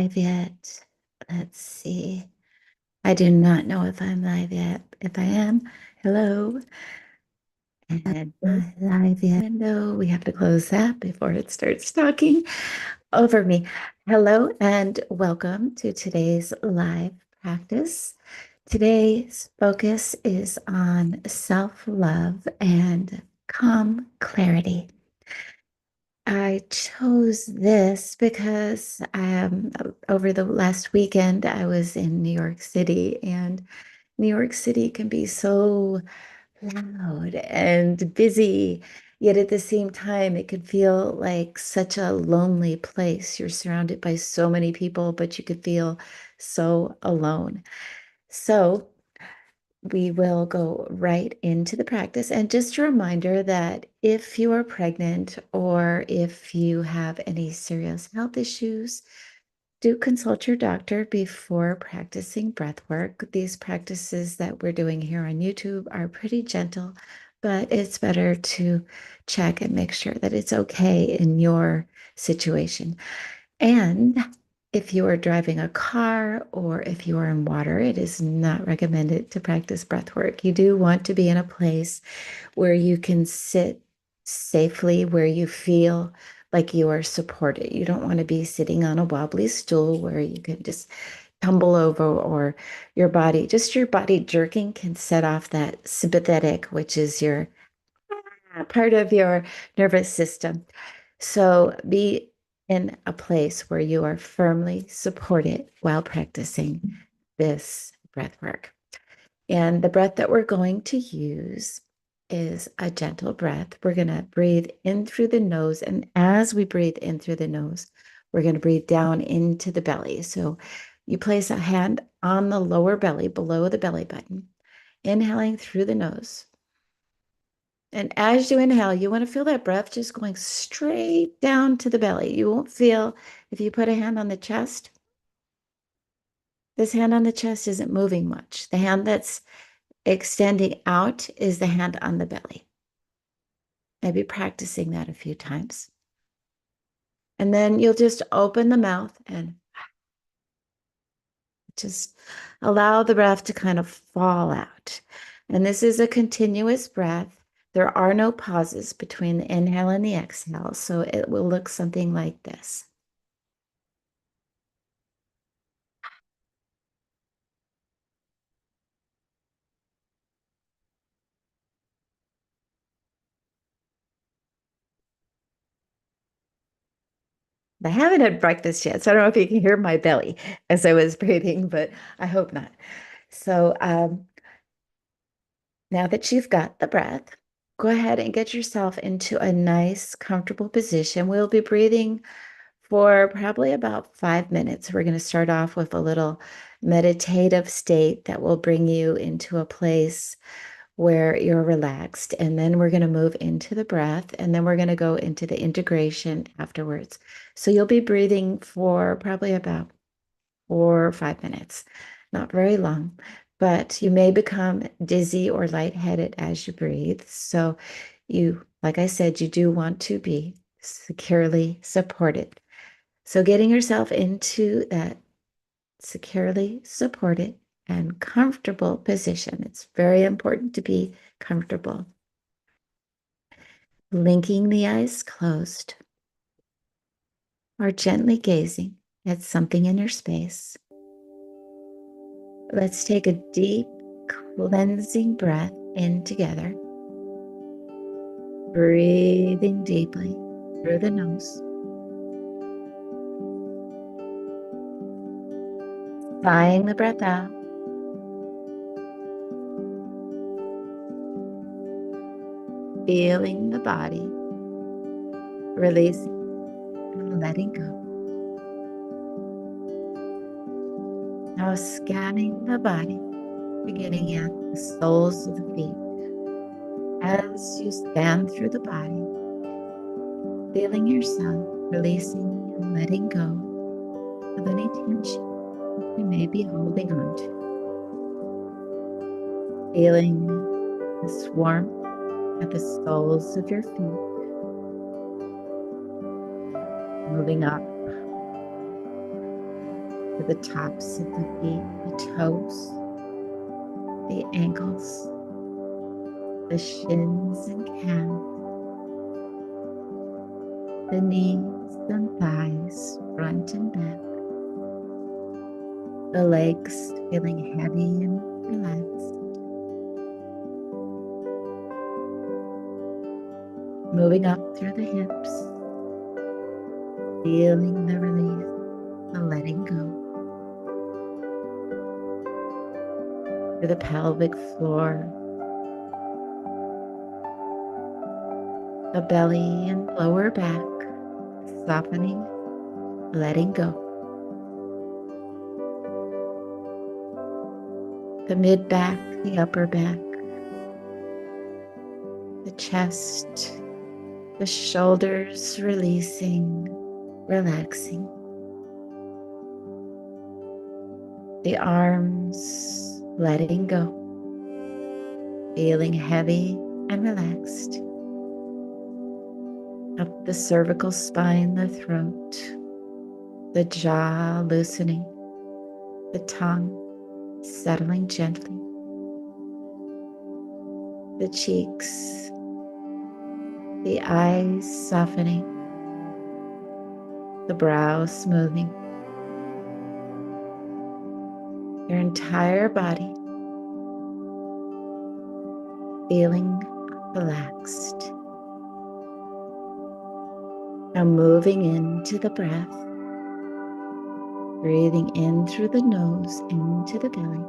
live yet? Let's see. I do not know if I'm live yet. If I am, hello. And not live yet. Window. We have to close that before it starts talking over me. Hello and welcome to today's live practice. Today's focus is on self-love and calm clarity. I chose this because over the last weekend I was in New York City, and New York City can be so loud and busy, yet at the same time it could feel like such a lonely place. You're surrounded by so many people, but you could feel so alone. So we will go right into the practice. And just a reminder that if you are pregnant or if you have any serious health issues, do consult your doctor before practicing breath work. These practices that we're doing here on YouTube are pretty gentle, but it's better to check and make sure that it's okay in your situation. And if you are driving a car or if you are in water, it is not recommended to practice breath work. You do want to be in a place where you can sit safely, where you feel like you are supported. You don't want to be sitting on a wobbly stool where you can just tumble over, or just your body jerking can set off that sympathetic, which is your part of your nervous system. So be in a place where you are firmly supported while practicing this breath work. And the breath that we're going to use is a gentle breath. We're going to breathe in through the nose. And as we breathe in through the nose, we're going to breathe down into the belly. So you place a hand on the lower belly, below the belly button, inhaling through the nose. And as you inhale, you want to feel that breath just going straight down to the belly. You won't feel if you put a hand on the chest. This hand on the chest isn't moving much. The hand that's extending out is the hand on the belly. Maybe practicing that a few times. And then you'll just open the mouth and just allow the breath to kind of fall out. And this is a continuous breath. There are no pauses between the inhale and the exhale, so it will look something like this. I haven't had breakfast yet, so I don't know if you can hear my belly as I was breathing, but I hope not. So now that you've got the breath, go ahead and get yourself into a nice, comfortable position. We'll be breathing for probably about 5 minutes. We're going to start off with a little meditative state that will bring you into a place where you're relaxed. And then we're going to move into the breath, and then we're going to go into the integration afterwards. So you'll be breathing for probably about 4 or 5 minutes, not very long, but you may become dizzy or lightheaded as you breathe. So like I said, you do want to be securely supported. So getting yourself into that securely supported and comfortable position. It's very important to be comfortable. Blinking the eyes closed or gently gazing at something in your space. Let's take a deep cleansing breath in together. Breathing deeply through the nose. Sighing the breath out. Feeling the body. Releasing and letting go. Now scanning the body, beginning at the soles of the feet. As you scan through the body, feeling yourself releasing and letting go of any tension you may be holding on to. Feeling this warmth at the soles of your feet, moving up to the tops of the feet, the toes, the ankles, the shins and calves, the knees and thighs, front and back, the legs feeling heavy and relaxed. Moving up through the hips, feeling the release, the letting go. Through the pelvic floor, the belly and lower back, softening, letting go. The mid back, the upper back, the chest, the shoulders releasing, relaxing. The arms letting go, feeling heavy and relaxed. Up the cervical spine, the throat, the jaw loosening, the tongue settling gently, the cheeks, the eyes softening, the brow smoothing, your entire body feeling relaxed. Now moving into the breath, breathing in through the nose into the belly,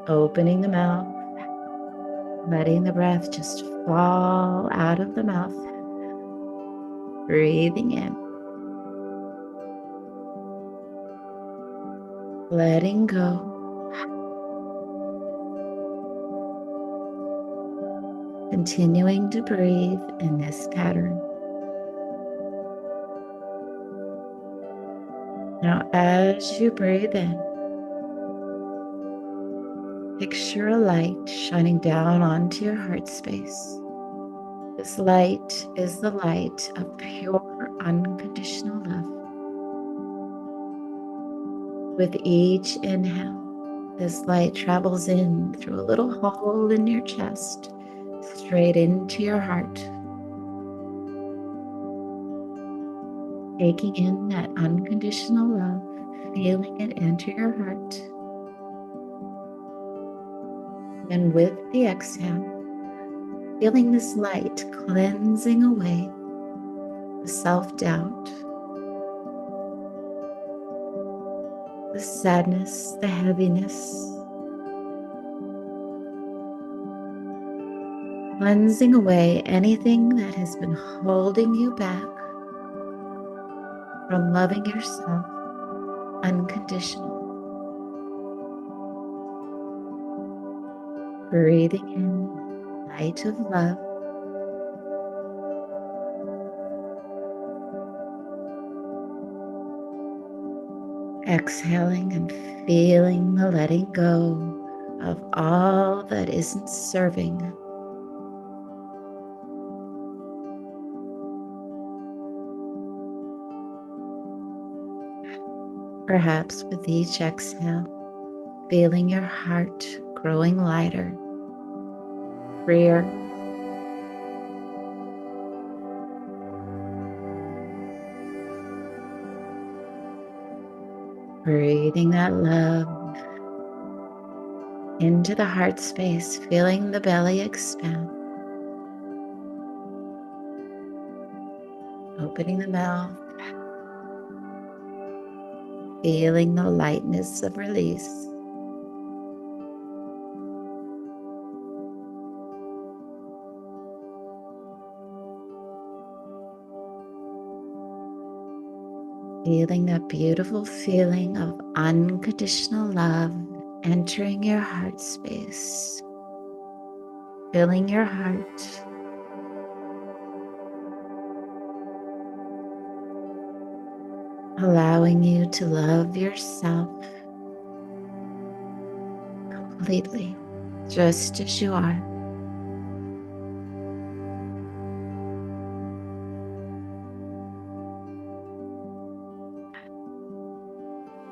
opening the mouth, letting the breath just fall out of the mouth, breathing in, letting go. Continuing to breathe in this pattern. Now, as you breathe in, picture a light shining down onto your heart space. This light is the light of pure, unconditional love. With each inhale, this light travels in through a little hole in your chest, straight into your heart, taking in that unconditional love, feeling it enter your heart. And with the exhale, feeling this light cleansing away the self-doubt, the sadness, the heaviness, cleansing away anything that has been holding you back from loving yourself unconditionally. Breathing in light of love. Exhaling and feeling the letting go of all that isn't serving. Perhaps with each exhale, feeling your heart growing lighter, freer, breathing that love into the heart space, feeling the belly expand, opening the mouth, feeling the lightness of release. Feeling that beautiful feeling of unconditional love entering your heart space, filling your heart, allowing you to love yourself completely, just as you are.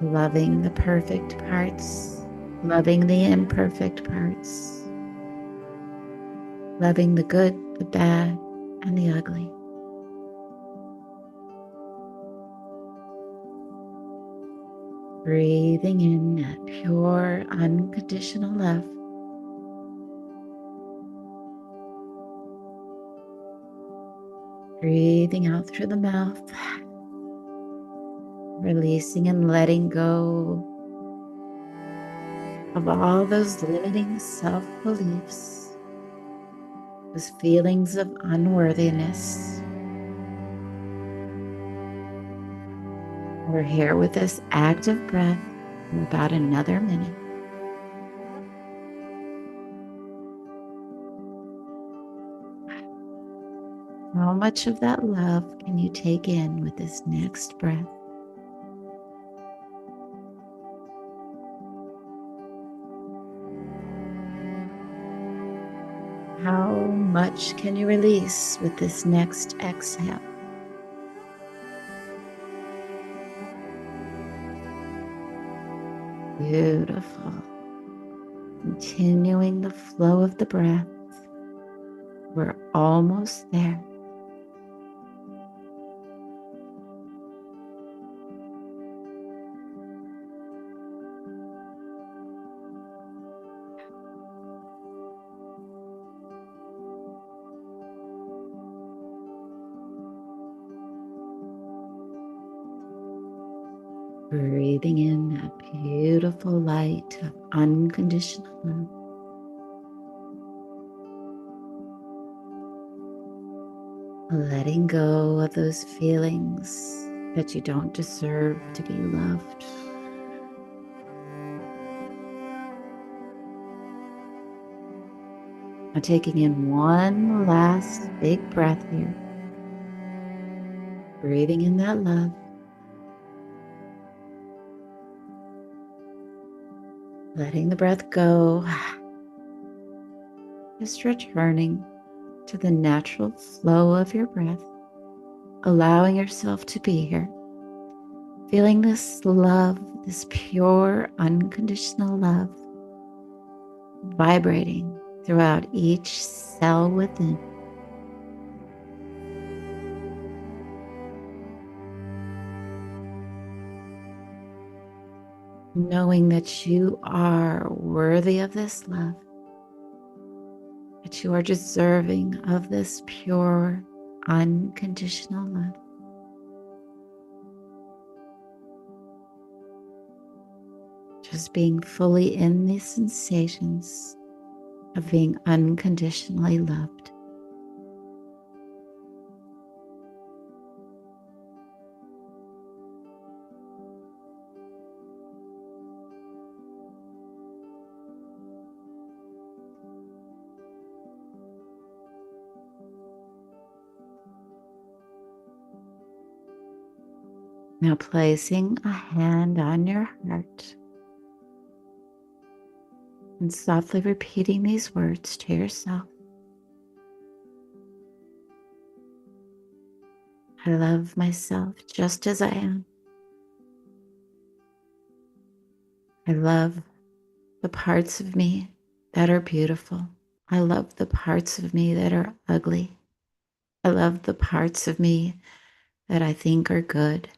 loving the perfect parts, loving the imperfect parts, loving the good, the bad, and the ugly. Breathing in that pure, unconditional love. Breathing out through the mouth, releasing and letting go of all those limiting self-beliefs, those feelings of unworthiness. We're here with this active breath for about another minute. How much of that love can you take in with this next breath? How much can you release with this next exhale? Beautiful. Continuing the flow of the breath. We're almost there. Breathing in that beautiful light of unconditional love. Letting go of those feelings that you don't deserve to be loved. Now taking in one last big breath here. Breathing in that love. Letting the breath go. Just returning to the natural flow of your breath. Allowing yourself to be here. Feeling this love, this pure, unconditional love, vibrating throughout each cell within. Knowing that you are worthy of this love, that you are deserving of this pure, unconditional love. Just being fully in these sensations of being unconditionally loved. Now placing a hand on your heart and softly repeating these words to yourself. I love myself just as I am. I love the parts of me that are beautiful. I love the parts of me that are ugly. I love the parts of me that I think are good.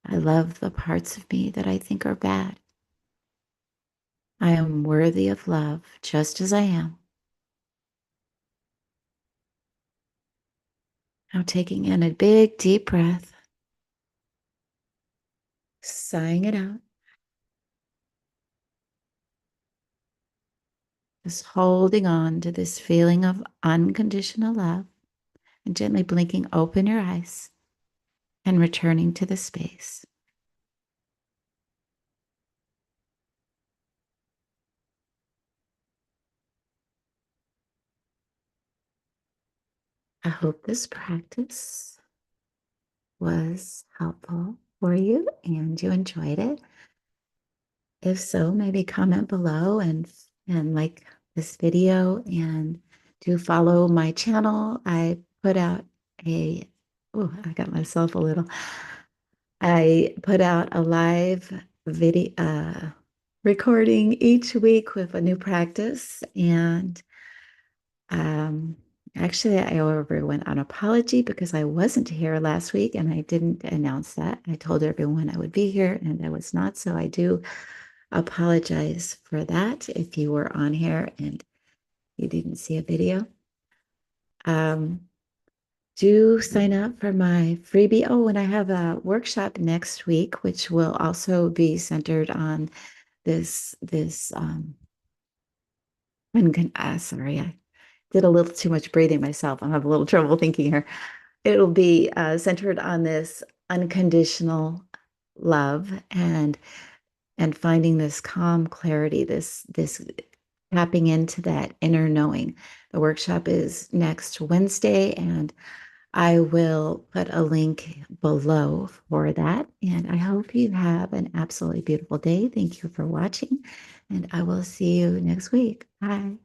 I love the parts of me that I think are bad. I am worthy of love just as I am. Now taking in a big deep breath, sighing it out. Just holding on to this feeling of unconditional love and gently blinking open your eyes and returning to the space. I hope this practice was helpful for you and you enjoyed it. If so, maybe comment below and like this video and do follow my channel. I put out I got myself a little. I put out a live video recording each week with a new practice. And um, actually, I owe everyone an apology because I wasn't here last week and I didn't announce that. I told everyone I would be here and I was not. So I do apologize for that if you were on here and you didn't see a video. Um, do sign up for my freebie. Oh, and I have a workshop next week, which will also be centered on this sorry, I did a little too much breathing myself. I have a little trouble thinking here. It'll be centered on this unconditional love and finding this calm clarity, this tapping into that inner knowing. The workshop is next Wednesday, and I will put a link below for that. And I hope you have an absolutely beautiful day. Thank you for watching, and I will see you next week. Bye.